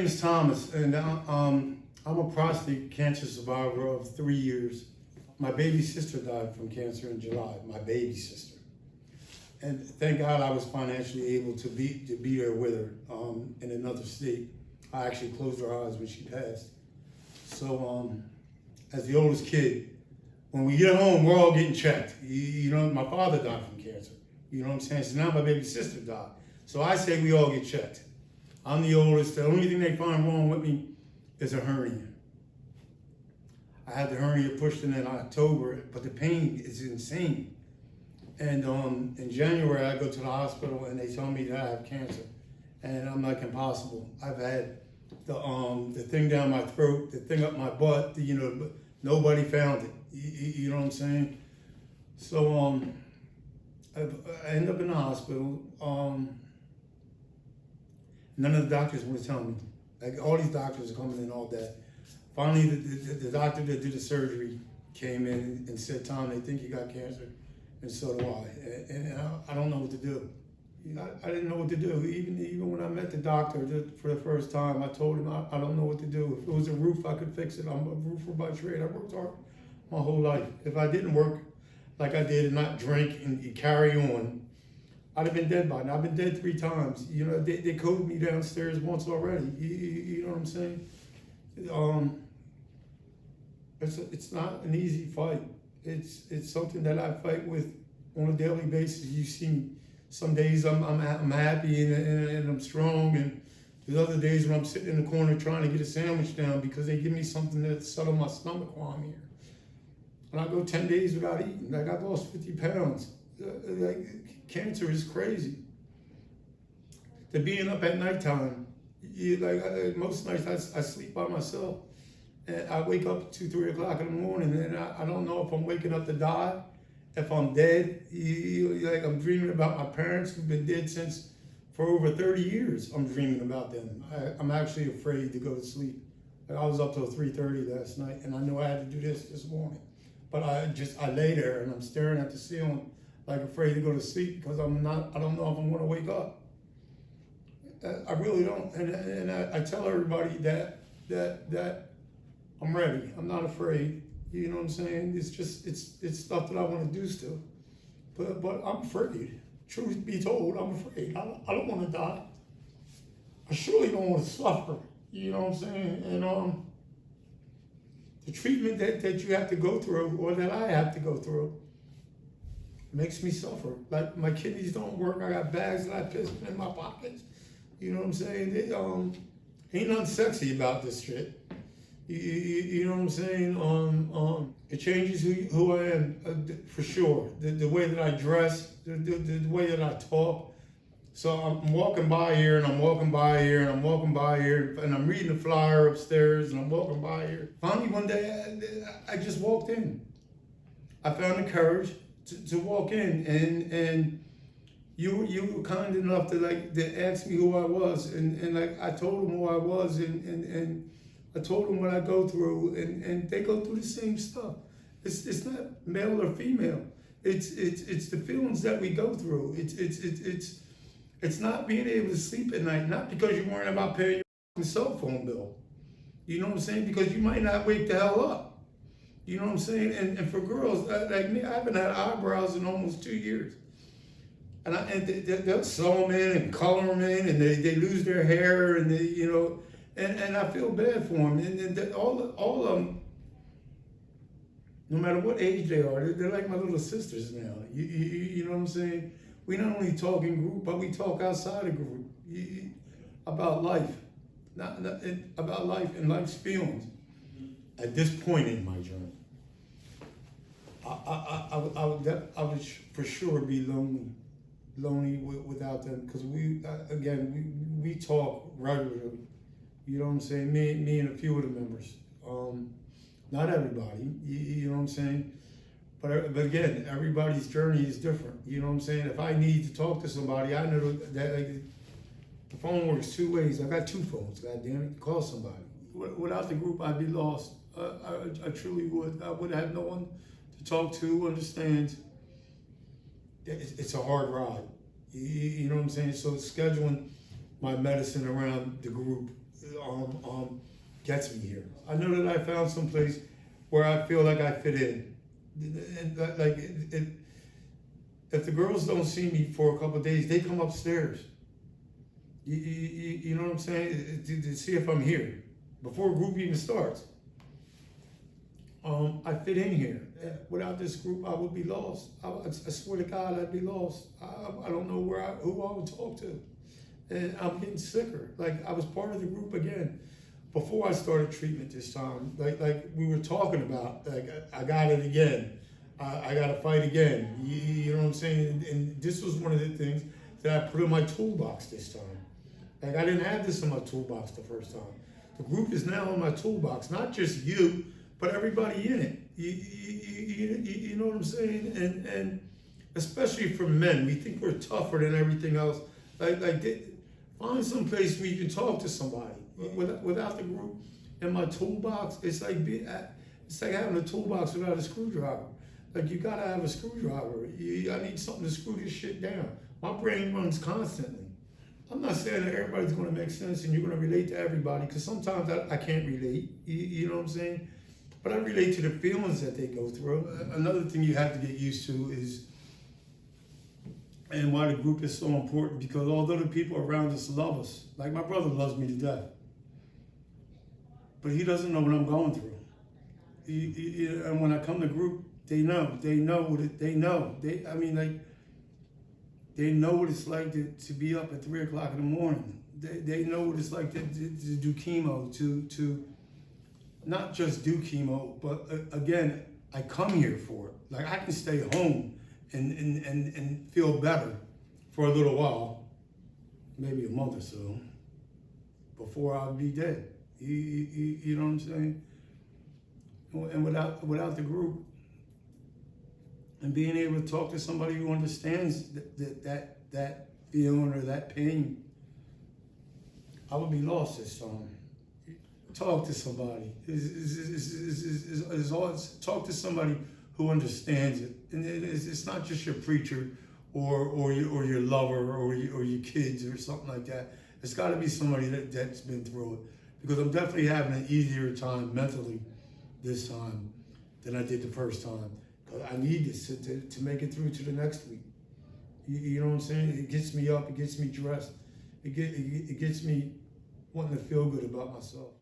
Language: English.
name is Thomas, and I'm a prostate cancer survivor of 3 years. My baby sister died from cancer in July, my baby sister. And thank God I was financially able to be there with her in another state. I actually closed her eyes when she passed. So as the oldest kid, when we get home, we're all getting checked. You know, my father died from cancer. You know what I'm saying? So now my baby sister died. So I say we all get checked. I'm the oldest. The only thing they find wrong with me is a hernia. I had the hernia pushed in October, but the pain is insane. And in January, I go to the hospital and they tell me that I have cancer. And I'm like, impossible. I've had the thing down my throat, the thing up my butt, but nobody found it. You know what I'm saying? So I end up in the hospital. None of the doctors want to tell me. Like, all these doctors are coming in all day. Finally, the doctor that did the surgery came in and said, Tom, they think you got cancer, and so do I. And I don't know what to do. I didn't know what to do. Even when I met the doctor for the first time, I told him I don't know what to do. If it was a roof, I could fix it. I'm a roofer by trade. I worked hard my whole life. If I didn't work like I did and not drink and carry on, I'd have been dead by now. I've been dead 3 times. You know, they coded me downstairs once already. You know what I'm saying? It's not an easy fight. It's something that I fight with on a daily basis. You see me. Some days I'm happy and I'm strong, and there's other days when I'm sitting in the corner trying to get a sandwich down because they give me something to settle my stomach while I'm here. And I go 10 days without eating. Like, I've lost 50 pounds. Like, cancer is crazy. To being up at nighttime, most nights I sleep by myself. And I wake up at 2, 3 o'clock in the morning, and I don't know if I'm waking up to die, if I'm dead. Like, I'm dreaming about my parents who've been dead for over 30 years. I'm dreaming about them. I'm actually afraid to go to sleep. Like, I was up till 3:30 last night, and I knew I had to do this morning. But I lay there and I'm staring at the ceiling, like afraid to go to sleep because I don't know if I'm gonna wake up. I really don't. And I tell everybody that I'm ready. I'm not afraid. You know what I'm saying? It's stuff that I want to do still. But I'm afraid. Truth be told, I'm afraid. I don't want to die. I surely don't want to suffer. You know what I'm saying? And the treatment that you have to go through, or that I have to go through, makes me suffer. Like, my kidneys don't work. I got bags that I piss in my pockets. You know what I'm saying? Ain't nothing sexy about this shit. You know what I'm saying? It changes who I am, for sure. The way that I dress, the way that I talk. So I'm walking by here, and I'm walking by here, and I'm walking by here, and I'm reading the flyer upstairs, and I'm walking by here. Finally, one day, I just walked in. I found the courage to walk in, and you were kind enough to ask me who I was, and like, I told them who I was, and I told them what I go through, and they go through the same stuff. It's not male or female. It's the feelings that we go through. It's not being able to sleep at night, not because you're worrying about paying your cell phone bill. You know what I'm saying? Because you might not wake the hell up. You know what I'm saying? And for girls like me, I haven't had eyebrows in almost 2 years. And they'll sew them in and color them in, and they lose their hair, and and I feel bad for them. And all of them, no matter what age they are, they're like my little sisters now. You know what I'm saying? We not only talk in group, but we talk outside of group about life, about life and life's feelings. At this point in my journey, I would for sure be lonely without them, because we talk regularly. You know what I'm saying? Me and a few of the members. Not everybody. You know what I'm saying? But again, everybody's journey is different. You know what I'm saying? If I need to talk to somebody, I know that the phone works 2 ways. I got 2 phones. God damn it, call somebody. Without the group, I'd be lost. I truly would. I would have no one to talk to, understand. It's a hard ride. You know what I'm saying? So scheduling my medicine around the group gets me here. I know that I found some place where I feel like I fit in. And like if the girls don't see me for a couple of days, they come upstairs. You know what I'm saying? To see if I'm here before a group even starts. I fit in here. Without this group, I would be lost. I swear to God, I'd be lost. I don't know who I would talk to. And I'm getting sicker. Like, I was part of the group again before I started treatment this time. Like we were talking about, like, I got it again. I got to fight again. You know what I'm saying? And this was one of the things that I put in my toolbox this time. Like, I didn't have this in my toolbox the first time. The group is now in my toolbox, not just you, but everybody in it. You know what I'm saying? And especially for men, we think we're tougher than everything else. Find some place where you can talk to somebody. Without the group in my toolbox, it's like having a toolbox without a screwdriver. Like, you gotta have a screwdriver. I need something to screw this shit down. My brain runs constantly. I'm not saying that everybody's gonna make sense and you're gonna relate to everybody, because sometimes I can't relate. You know what I'm saying? But I relate to the feelings that they go through. Another thing you have to get used to is, and why the group is so important, because although the people around us love us, like my brother loves me to death, but he doesn't know what I'm going through. And when I come to group, they know what they know. They know what it's like to be up at 3 o'clock in the morning. They know what it's like to do chemo, to not just do chemo, but again, I come here for it. Like, I can stay home and feel better for a little while, maybe a month or so, before I'll be dead. You know what I'm saying? And without the group, and being able to talk to somebody who understands that feeling or that pain, I would be lost this time. Talk to somebody. Talk to somebody who understands it. And it's not just your preacher or your lover or your kids or something like that. It's got to be somebody that's been through it. Because I'm definitely having an easier time mentally this time than I did the first time. Because I need this to make it through to the next week. You know what I'm saying? It gets me up. It gets me dressed. It gets me wanting to feel good about myself.